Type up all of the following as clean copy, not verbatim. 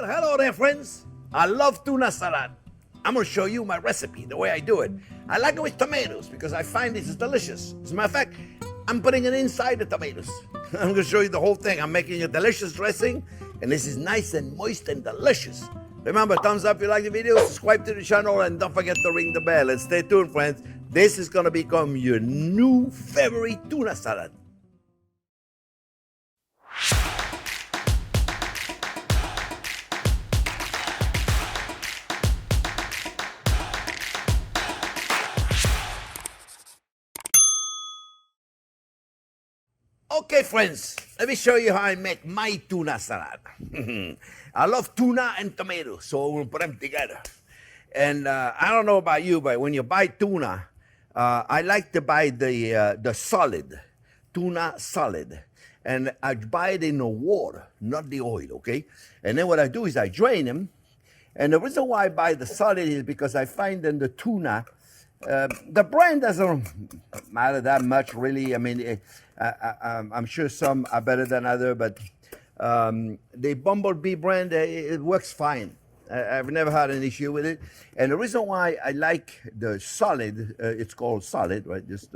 Well, hello there, friends. I love tuna salad. I'm going to show you my recipe, the way I do it. I like it with tomatoes because I find this is delicious. As a matter of fact, I'm putting it inside the tomatoes. I'm going to show you the whole thing. I'm making a delicious dressing, and this is nice and moist and delicious. Remember, thumbs up if you like the video, subscribe to the channel, and don't forget to ring the bell. And stay tuned, friends. This is going to become your new favorite tuna salad. Okay, friends, let me show you how I make my tuna salad. I love tuna and tomatoes, so we'll put them together. And I don't know about you, but when you buy tuna, I like to buy the solid, tuna solid. And I buy it in the water, not the oil, okay? And then what I do is I drain them. And the reason why I buy the solid is because I find in the tuna, the brand doesn't matter that much, really. I mean, I'm sure some are better than others, but the Bumblebee brand, it works fine. I've never had an issue with it. And the reason why I like the solid, it's called solid, right? Just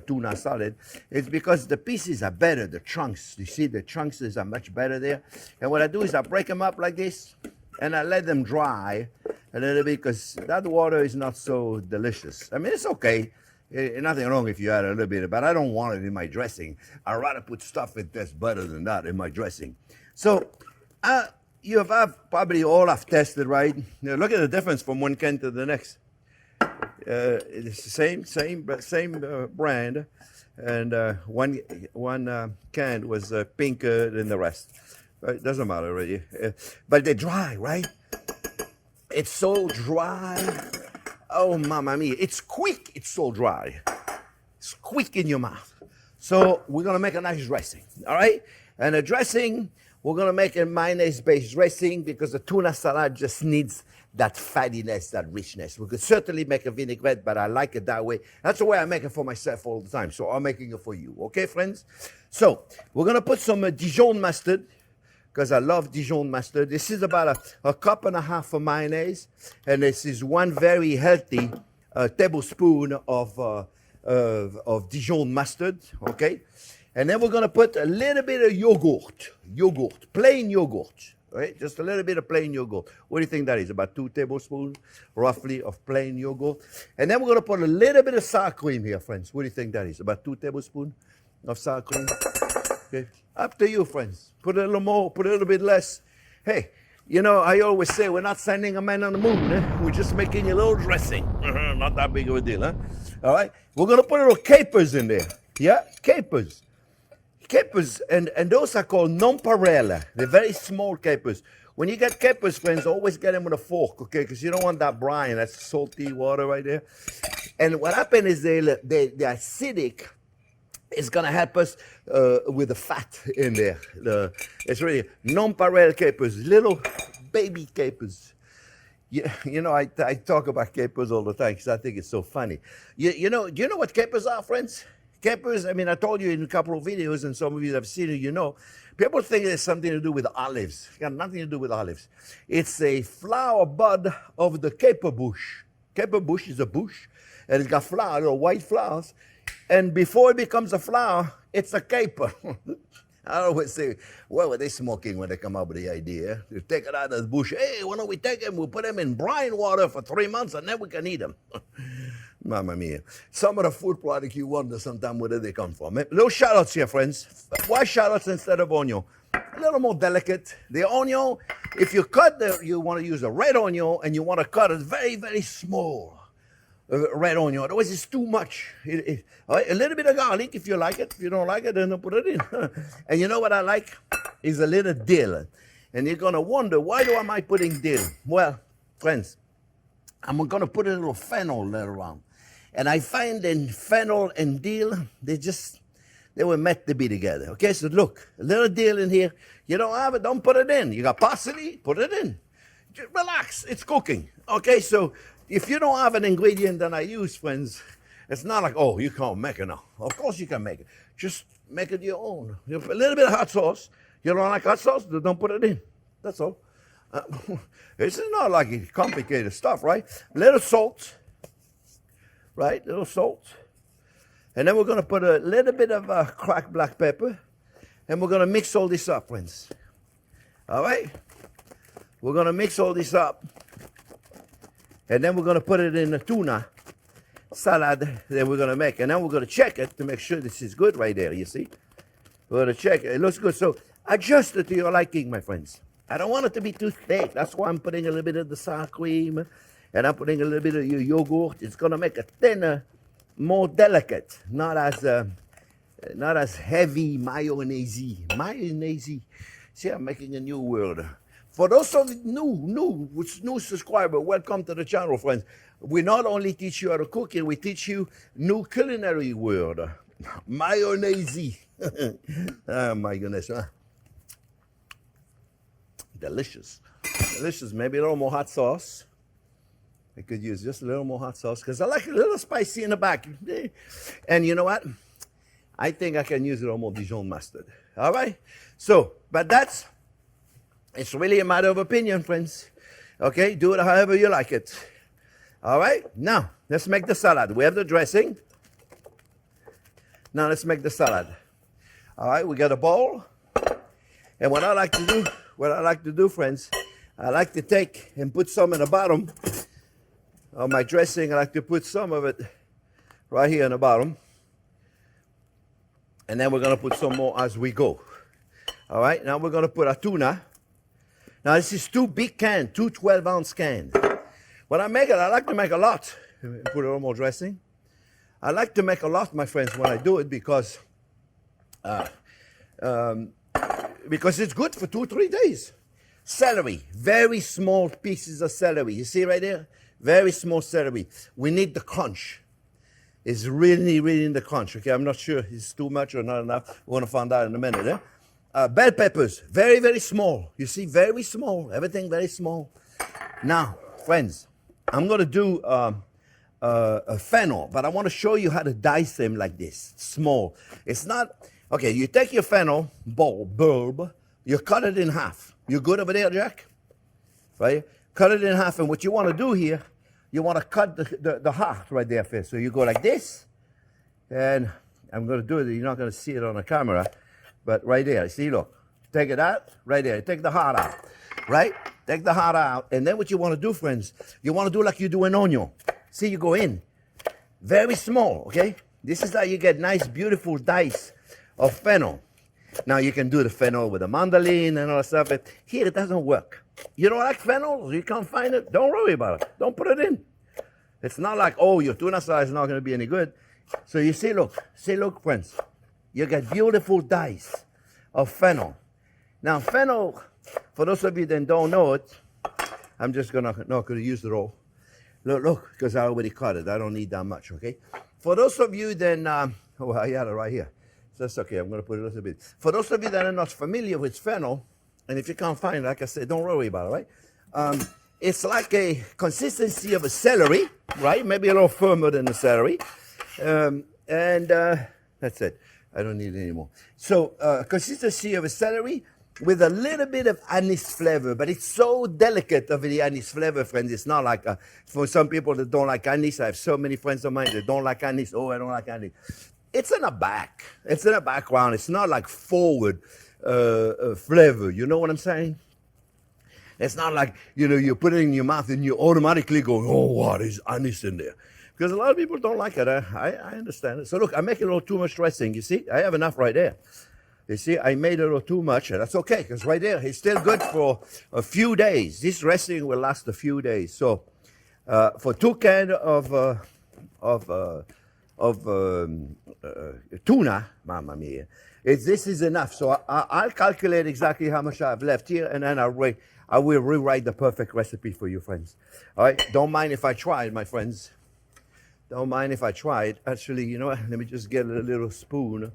tuna solid, it's because the pieces are better, the chunks. You see, the chunks are much better there. And what I do is I break them up like this, and I let them dry a little bit because that water is not so delicious. I mean, it's okay. Nothing wrong if you add a little bit, but I don't want it in my dressing. I'd rather put stuff that tastes better than that in my dressing. So, you have probably all have tested, right? Now look at the difference from one can to the next. It's the same brand, and one can was pinker than the rest. It doesn't matter really, but they're dry, right? It's so dry. Oh, mamma mia. It's quick. It's so dry. It's quick in your mouth. So we're going to make a nice dressing, all right? And the dressing, we're going to make a mayonnaise-based dressing because the tuna salad just needs that fattiness, that richness. We could certainly make a vinaigrette, but I like it that way. That's the way I make it for myself all the time. So I'm making it for you, okay, friends? So we're going to put some Dijon mustard, because I love Dijon mustard. This is about a cup and a half of mayonnaise, and this is one very healthy tablespoon of Dijon mustard, okay? And then we're gonna put a little bit of yogurt, plain yogurt, right? Just a little bit of plain yogurt. What do you think that is? About 2 tablespoons, roughly, of plain yogurt. And then we're gonna put a little bit of sour cream here, friends. What do you think that is? About 2 tablespoons of sour cream. Okay. Up to you, friends. Put a little more, put a little bit less. Hey, you know, I always say we're not sending a man on the moon. We're just making a little dressing. Not that big of a deal, huh? All right. We're going to put a little capers in there. Yeah, capers. Capers, and those are called nonpareil. They're very small capers. When you get capers, friends, always get them with a fork, okay? Because you don't want that brine, that's salty water right there. And what happens is they're acidic. It's going to help us with the fat in there. It's really nonpareil capers, little baby capers. You know, I talk about capers all the time because I think it's so funny. Do you know what capers are, friends? Capers, I mean, I told you in a couple of videos, and some of you have seen it, you know. People think it's something to do with olives. It's got nothing to do with olives. It's a flower bud of the caper bush. Caper bush is a bush, and it's got flowers, little white flowers. And before it becomes a flower, it's a caper. I always say, what were they smoking when they come up with the idea? You take it out of the bush. Hey, why don't we take them? We'll put them in brine water for 3 months, and then we can eat them. Mamma mia. Some of the food products you wonder sometimes where they come from. Little shallots here, friends. Why shallots instead of onion? A little more delicate. The onion, if you cut you want to use a red onion, and you want to cut it very, very small. Red onion, otherwise it's too much. A little bit of garlic if you like it. If you don't like it, then don't put it in. And you know what I like? Is a little dill. And you're going to wonder, why am I putting dill? Well, friends, I'm going to put a little fennel later on. And I find in fennel and dill, they were meant to be together. Okay, so look, a little dill in here. You don't have it, don't put it in. You got parsley, put it in. Just relax, it's cooking. Okay, so if you don't have an ingredient that I use, friends, it's not like, oh, you can't make it now. Of course you can make it. Just make it your own. A little bit of hot sauce. You don't like hot sauce? Don't put it in. That's all. Uh, this is not like complicated stuff, right? Little salt, right? Little salt. And then we're going to put a little bit of cracked black pepper. And we're going to mix all this up, friends. All right? We're going to mix all this up. And then we're going to put it in the tuna salad that we're going to make. And then we're going to check it to make sure this is good right there, you see? We're going to check it. It looks good. So adjust it to your liking, my friends. I don't want it to be too thick. That's why I'm putting a little bit of the sour cream. And I'm putting a little bit of your yogurt. It's going to make it thinner, more delicate. Not as heavy mayonnaise. Mayonnaise. See, I'm making a new word. For those of you new subscriber, welcome to the channel, friends. We not only teach you how to cook it, we teach you new culinary word. Mayonnaise. Oh my goodness. Huh? Delicious. Delicious. Maybe a little more hot sauce. I could use just a little more hot sauce because I like a little spicy in the back. And you know what? I think I can use a little more Dijon mustard. All right? So, but it's really a matter of opinion, friends. Okay? Do it however you like it. All right? Now, let's make the salad. We have the dressing. Now, let's make the salad. All right? We got a bowl. And what I like to do, friends, I like to take and put some in the bottom of my dressing. I like to put some of it right here in the bottom. And then we're going to put some more as we go. All right, now we're going to put our tuna. Now this is 2 big cans, 2 12-ounce cans. When I make it, I like to make a lot. Put a little more dressing. I like to make a lot, my friends, when I do it because it's good for 2-3 days. Celery, very small pieces of celery. You see right there? Very small celery. We need the crunch. It's really, really in the crunch. Okay, I'm not sure it's too much or not enough. We're going to find out in a minute. Bell peppers, very, very small. You see, very small. Everything very small. Now, friends, I'm going to do a fennel, but I want to show you how to dice them like this, small. It's not, okay, you take your fennel bulb, you cut it in half. You good over there, Jack? Right? Cut it in half, and what you want to do here, you want to cut the heart right there first. So you go like this, and I'm going to do it. You're not going to see it on the camera, but right there, see, look. Take it out, right there. Take the heart out, right? Take the heart out, and then what you want to do, friends, you want to do like you do an onion. See, you go in, very small, okay? This is how you get nice, beautiful dice of fennel. Now, you can do the fennel with a mandolin and all that stuff, but here it doesn't work. You don't like fennel? You can't find it? Don't worry about it. Don't put it in. It's not like, oh, your tuna salad is not going to be any good. So you see, look, friends, you get beautiful dice of fennel. Now, fennel, for those of you that don't know it, I'm just not going to use it all. Look, because I already cut it. I don't need that much, okay? For those of you then, oh, I had it right here. So that's okay. I'm going to put it a little bit. For those of you that are not familiar with fennel, and if you can't find it, like I said, don't worry about it, right? It's like a consistency of a celery, right? Maybe a little firmer than the celery. That's it. I don't need it anymore. So, consistency of a celery with a little bit of anise flavor, but it's so delicate of the anise flavor, friends. It's not like, for some people that don't like anise, I have so many friends of mine that don't like anise. Oh, I don't like anise. It's in the back. It's in the background. It's not like forward flavor. You know what I'm saying? It's not like, you put it in your mouth and you automatically go, oh, wow, there's anise in there. Because a lot of people don't like it. I understand it. So look, I make a little too much dressing. You see, I have enough right there. You see, I made a little too much, and that's okay, because right there, it's still good for a few days. This dressing will last a few days. So for 2 cans of tuna, mamma mia, this is enough. So I'll calculate exactly how much I have left here, and then I will rewrite the perfect recipe for you, friends. All right? Don't mind if I try it, my friends. Don't mind if I try it. Actually, you know what? Let me just get a little spoon.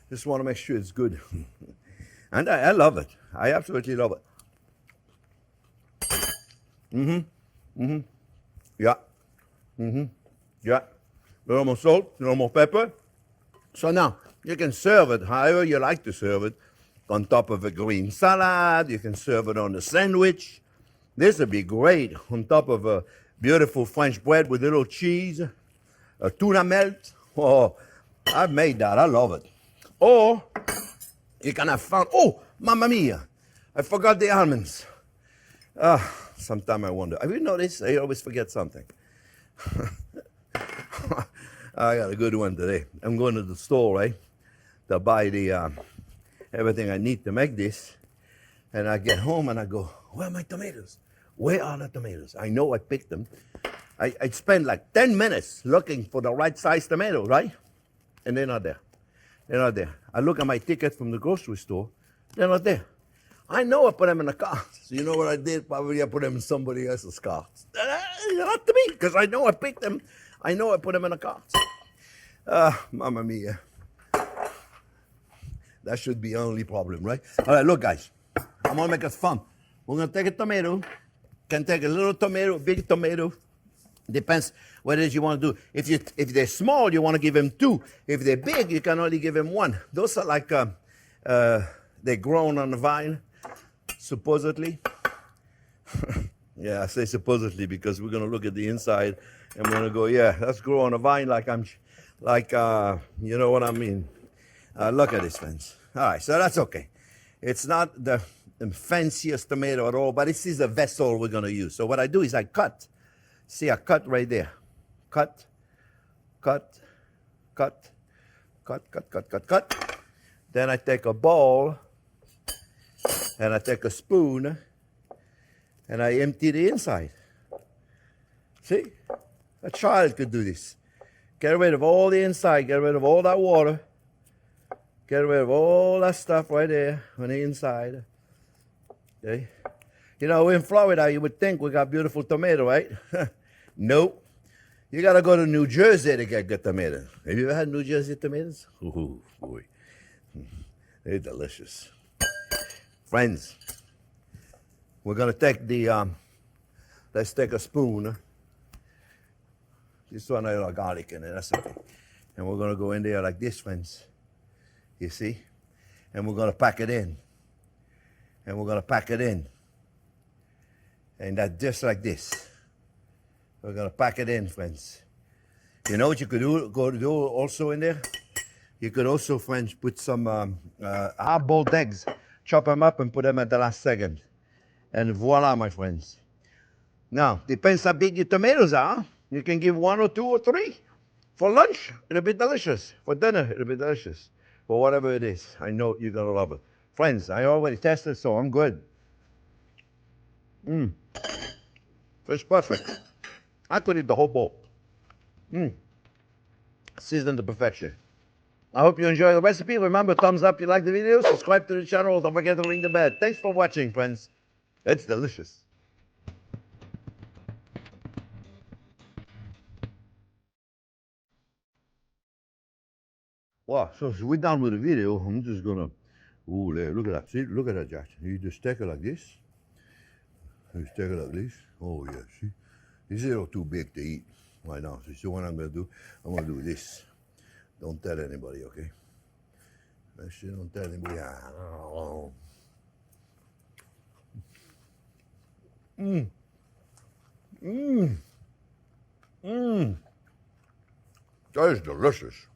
Just want to make sure it's good. And I love it. I absolutely love it. Yeah. Yeah. A little more salt, a little more pepper. So now, you can serve it however you like to serve it. On top of a green salad, you can serve it on a sandwich. This would be great on top of a beautiful French bread with little cheese, a tuna melt. Oh, I've made that. I love it. Or you can have fun. Oh, mamma mia. I forgot the almonds. Sometimes I wonder. Have you noticed? I always forget something. I got a good one today. I'm going to the store, right, to buy the everything I need to make this. And I get home and I go, where are my tomatoes? Where are the tomatoes? I know I picked them. I spend like 10 minutes looking for the right size tomato, right? And they're not there. They're not there. I look at my ticket from the grocery store. They're not there. I know I put them in a cart. So you know what I did? Probably I put them in somebody else's cart. Not to me, because I know I picked them. I know I put them in a cart. Mamma mia. That should be the only problem, right? All right, look, guys. I'm going to make it fun. We're going to take a tomato. Can take a little tomato, big tomato. Depends what it is you want to do. If they're small, you want to give them 2. If they're big, you can only give them 1. Those are like, they're grown on the vine, supposedly. Yeah, I say supposedly because we're going to look at the inside and we're going to go, yeah, that's grow on a vine like you know what I mean. Look at this, friends. All right, so that's okay. It's not the fanciest tomato at all, but this is the vessel we're going to use. So what I do is I cut. See, I cut right there. Cut, cut, cut, cut, cut, cut, cut, cut. Then I take a bowl and I take a spoon and I empty the inside. See? A child could do this. Get rid of all the inside, get rid of all that water, get rid of all that stuff right there on the inside. Okay? You know, in Florida, you would think we got beautiful tomato, right? Nope. You got to go to New Jersey to get good tomatoes. Have you ever had New Jersey tomatoes? Ooh, boy. They're delicious. Friends, we're going to take the, let's take a spoon. This one, I got garlic in it, that's okay. And we're going to go in there like this, friends. You see? And we're going to pack it in. And we're going to pack it in. And that's just like this. We're going to pack it in, friends. You know what you could do also in there? You could also, friends, put some hard-boiled eggs. Chop them up and put them at the last second. And voila, my friends. Now, depends how big your tomatoes are. You can give 1 or 2 or 3. For lunch, it'll be delicious. For dinner, it'll be delicious. For whatever it is, I know you're going to love it. Friends, I already tested, so I'm good. It's perfect. I could eat the whole bowl. Seasoned to perfection. I hope you enjoy the recipe. Remember, thumbs up if you like the video. Subscribe to the channel. Don't forget to ring the bell. Thanks for watching, friends. It's delicious. Wow, so we're done with the video. I'm just gonna, ooh, look at that. See, look at that, Jack. You just take it like this. You just take it like this. Oh, yeah, see? This is a little too big to eat right now. So what I'm gonna do, I'm gonna do this. Don't tell anybody, okay? Don't tell anybody. That is delicious.